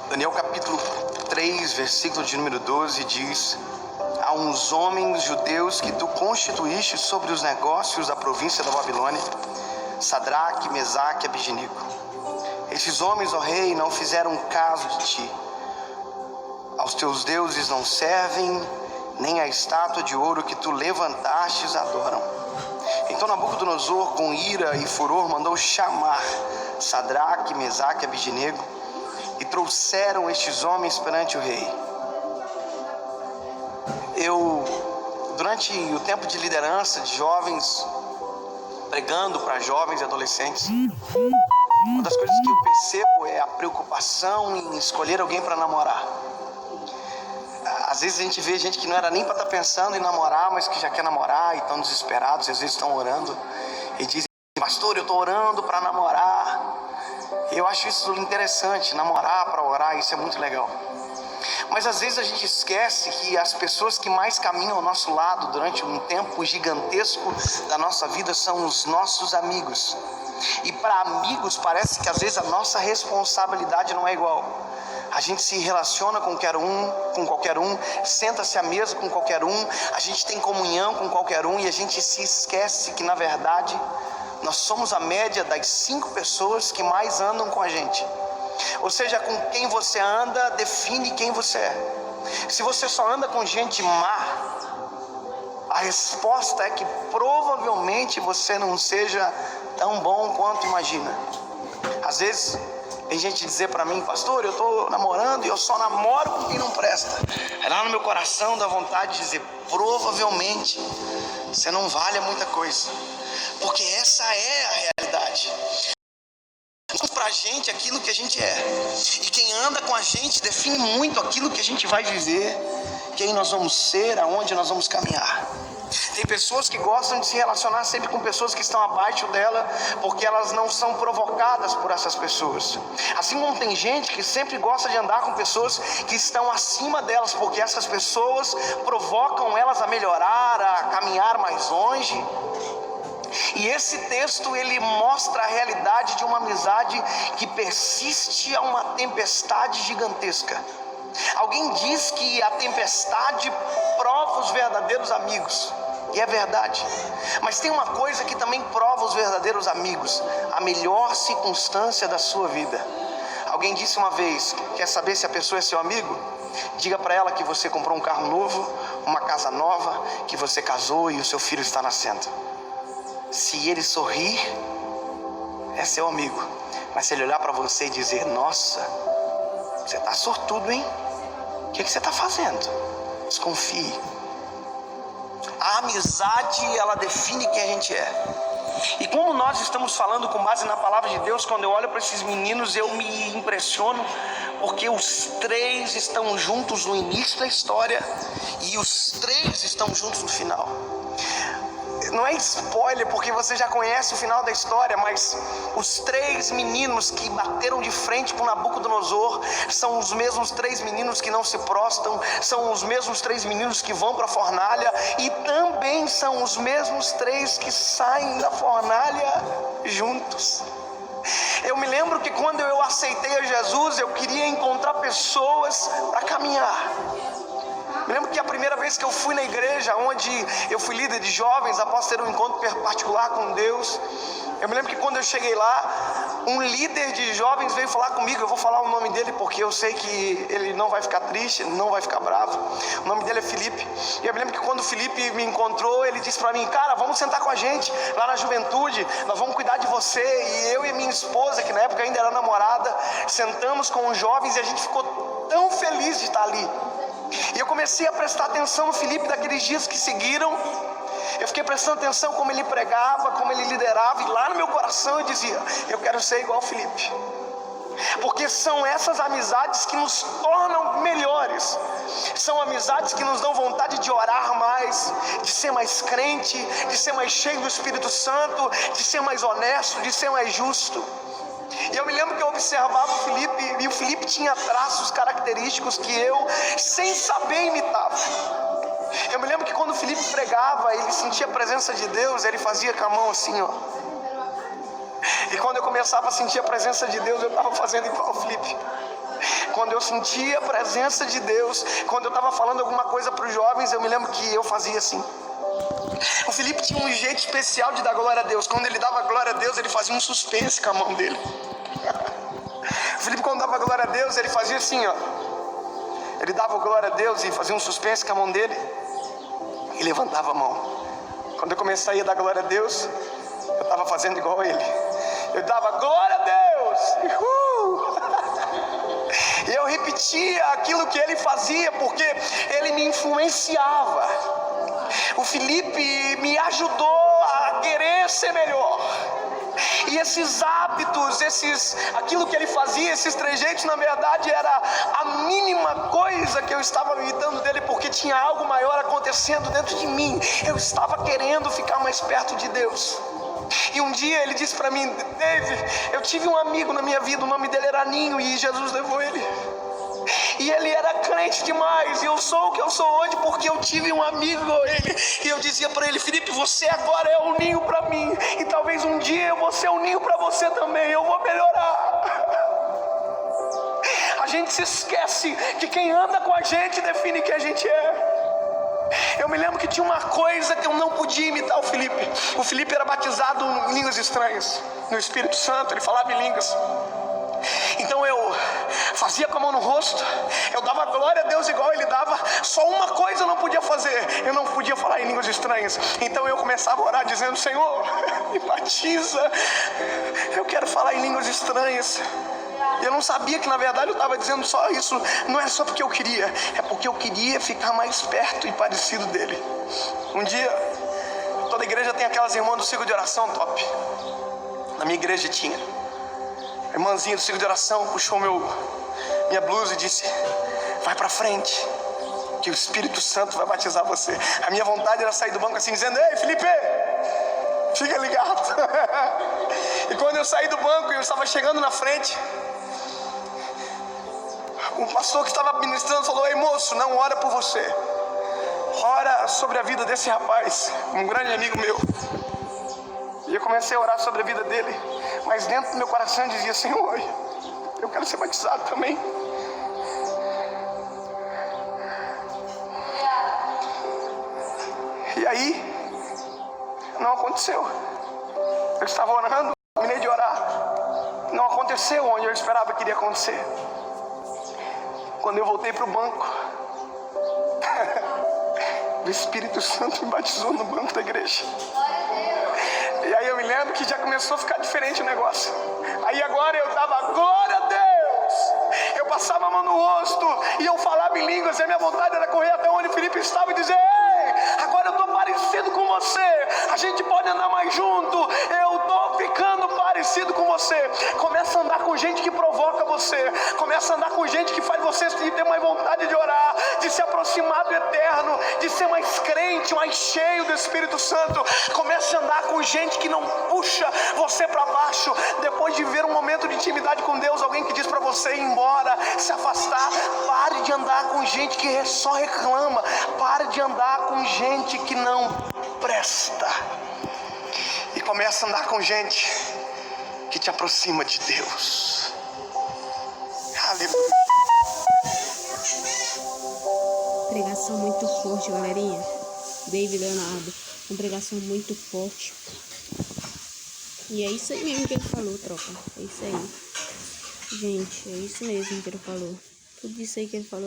Daniel capítulo 3, versículo de número 12 diz: há uns homens judeus que tu constituíste sobre os negócios da província da Babilônia, Sadraque, Mesaque e Abednego. Esses homens, ó rei, não fizeram caso de ti. Aos teus deuses não servem, nem a estátua de ouro que tu levantastes adoram. Então Nabucodonosor, com ira e furor, mandou chamar Sadraque, Mesaque e Abednego, e trouxeram estes homens perante o rei. Durante o tempo de liderança de jovens, pregando para jovens e adolescentes, uma das coisas que eu percebo é a preocupação em escolher alguém para namorar. Às vezes a gente vê gente que não era nem para estar pensando em namorar, mas que já quer namorar e estão desesperados, às vezes estão orando e dizem: pastor, eu estou orando para namorar. Eu acho isso interessante, namorar para orar, isso é muito legal. Mas às vezes a gente esquece que as pessoas que mais caminham ao nosso lado durante um tempo gigantesco da nossa vida são os nossos amigos. E para amigos parece que às vezes a nossa responsabilidade não é igual. A gente se relaciona com qualquer um, senta-se à mesa com qualquer um, a gente tem comunhão com qualquer um, e a gente se esquece que na verdade nós somos a média das 5 pessoas que mais andam com a gente. Ou seja, com quem você anda define quem você é. Se você só anda com gente má, a resposta é que provavelmente você não seja tão bom quanto imagina. Às vezes tem gente dizer para mim: pastor, eu estou namorando e eu só namoro com quem não presta. É lá no meu coração dá vontade de dizer: provavelmente você não vale muita coisa, porque essa é a realidade. Pra gente aquilo que a gente é, e quem anda com a gente define muito aquilo que a gente vai viver, quem nós vamos ser, aonde nós vamos caminhar. Tem pessoas que gostam de se relacionar sempre com pessoas que estão abaixo dela, porque elas não são provocadas por essas pessoas. Assim como tem gente que sempre gosta de andar com pessoas que estão acima delas, porque essas pessoas provocam elas a melhorar, a caminhar mais longe. E esse texto ele mostra a realidade de uma amizade que persiste a uma tempestade gigantesca. Alguém diz que a tempestade prova os verdadeiros amigos, e é verdade. Mas tem uma coisa que também prova os verdadeiros amigos: a melhor circunstância da sua vida. Alguém disse uma vez: quer saber se a pessoa é seu amigo? Diga para ela que você comprou um carro novo, uma casa nova, que você casou e o seu filho está nascendo. Se ele sorrir, é seu amigo. Mas se ele olhar para você e dizer: nossa, você está sortudo, hein? O que você está fazendo? Desconfie. A amizade, ela define quem a gente é. E como nós estamos falando com base na palavra de Deus, quando eu olho para esses meninos eu me impressiono, porque os 3 estão juntos no início da história e os 3 estão juntos no final. Não é spoiler, porque você já conhece o final da história, mas os 3 meninos que bateram de frente com Nabucodonosor são os mesmos 3 meninos que não se prostam, são os mesmos 3 meninos que vão para a fornalha, e também são os mesmos 3 que saem da fornalha juntos. Eu me lembro que quando eu aceitei a Jesus, eu queria encontrar pessoas para caminhar. Me lembro que a primeira vez que eu fui na igreja, onde eu fui líder de jovens, após ter um encontro particular com Deus, eu me lembro que quando eu cheguei lá, um líder de jovens veio falar comigo. Eu vou falar o nome dele porque eu sei que ele não vai ficar triste, não vai ficar bravo. O nome dele é Felipe. E eu me lembro que quando o Felipe me encontrou, ele disse para mim: cara, vamos sentar com a gente lá na juventude, nós vamos cuidar de você. E eu e minha esposa, que na época ainda era namorada, sentamos com os jovens e a gente ficou tão feliz de estar ali. E eu comecei a prestar atenção no Felipe daqueles dias que seguiram. Eu fiquei prestando atenção como ele pregava, como ele liderava, e lá no meu coração eu dizia: eu quero ser igual ao Felipe. Porque são essas amizades que nos tornam melhores. São amizades que nos dão vontade de orar mais, de ser mais crente, de ser mais cheio do Espírito Santo, de ser mais honesto, de ser mais justo. E eu me lembro que eu observava o Felipe, e o Felipe tinha traços característicos que eu, sem saber, imitava. Eu me lembro que quando o Felipe pregava, ele sentia a presença de Deus, ele fazia com a mão assim, ó. E quando eu começava a sentir a presença de Deus, eu estava fazendo igual o Felipe. Quando eu sentia a presença de Deus, quando eu estava falando alguma coisa para os jovens, eu me lembro que eu fazia assim. O Felipe tinha um jeito especial de dar glória a Deus. Quando ele dava glória a Deus, ele fazia um suspense com a mão dele. O Felipe, quando dava glória a Deus, ele fazia assim, ó. Ele dava glória a Deus e fazia um suspense com a mão dele e levantava a mão. Quando eu comecei a dar glória a Deus, eu estava fazendo igual a ele. Eu dava glória a Deus. E eu repetia aquilo que ele fazia, porque ele me influenciava. O Felipe me ajudou a querer ser melhor. E esses hábitos, aquilo que ele fazia, esses trejeitos, na verdade era a mínima coisa que eu estava imitando dele, porque tinha algo maior acontecendo dentro de mim. Eu estava querendo ficar mais perto de Deus. E um dia ele disse para mim: David, eu tive um amigo na minha vida, o nome dele era Ninho, e Jesus levou ele. E ele era crente demais, e eu sou o que eu sou hoje porque eu tive um amigo igual ele. E eu dizia para ele: Felipe, você agora é o Ninho para mim, e talvez um dia eu vou ser o Ninho para você também, eu vou melhorar. A gente se esquece que quem anda com a gente define quem a gente é. Eu me lembro que tinha uma coisa que eu não podia imitar o Felipe. O Felipe era batizado em línguas estranhas, no Espírito Santo, ele falava em línguas. Então eu fazia com a mão no rosto, eu dava glória a Deus igual ele dava. Só uma coisa eu não podia fazer: eu não podia falar em línguas estranhas. Então eu começava a orar dizendo: Senhor, me batiza, eu quero falar em línguas estranhas. Eu não sabia que na verdade eu estava dizendo só isso. Não é só porque eu queria, é porque eu queria ficar mais perto e parecido dele. Um dia, toda igreja tem aquelas irmãs do ciclo de oração top. Na minha igreja tinha. A irmãzinha do ciclo de oração puxou minha blusa e disse: vai pra frente, que o Espírito Santo vai batizar você. A minha vontade era sair do banco assim dizendo: ei, Felipe, fica ligado. E quando eu saí do banco e eu estava chegando na frente, o pastor que estava ministrando falou: ei, moço, não ora por você, ora sobre a vida desse rapaz, um grande amigo meu. E eu comecei a orar sobre a vida dele, mas dentro do meu coração dizia: Senhor, eu quero ser batizado também. E aí, não aconteceu. Eu estava orando, terminei de orar, não aconteceu onde eu esperava que iria acontecer. Quando eu voltei para o banco, o Espírito Santo me batizou no banco da igreja. E aí eu me lembro que já começou a ficar diferente o negócio. Aí agora eu dava glória a Deus, eu passava a mão no rosto e eu falava em línguas. E a minha vontade era correr até onde o Felipe estava e dizer: ei, agora eu estou parecido com você, a gente pode andar mais junto, eu estou ficando parecido com você. Começa a andar com gente que provoca você, começa a andar com gente que faz você ter mais vontade de orar, de se aproximar do eterno, de ser mais crente, mais cheio do Espírito Santo. Comece a andar com gente que não puxa você para baixo. Depois de ver um momento de intimidade com Deus, alguém que diz para você ir embora, se afastar, pare de andar com gente que só reclama, pare de andar com gente que não presta, e comece a andar com gente que te aproxima de Deus. Aleluia. Pregação muito forte, galerinha. David Leonardo, uma pregação muito forte. E é isso aí mesmo que ele falou, tropa. É isso aí. Gente, é isso mesmo que ele falou. Tudo isso aí que ele falou.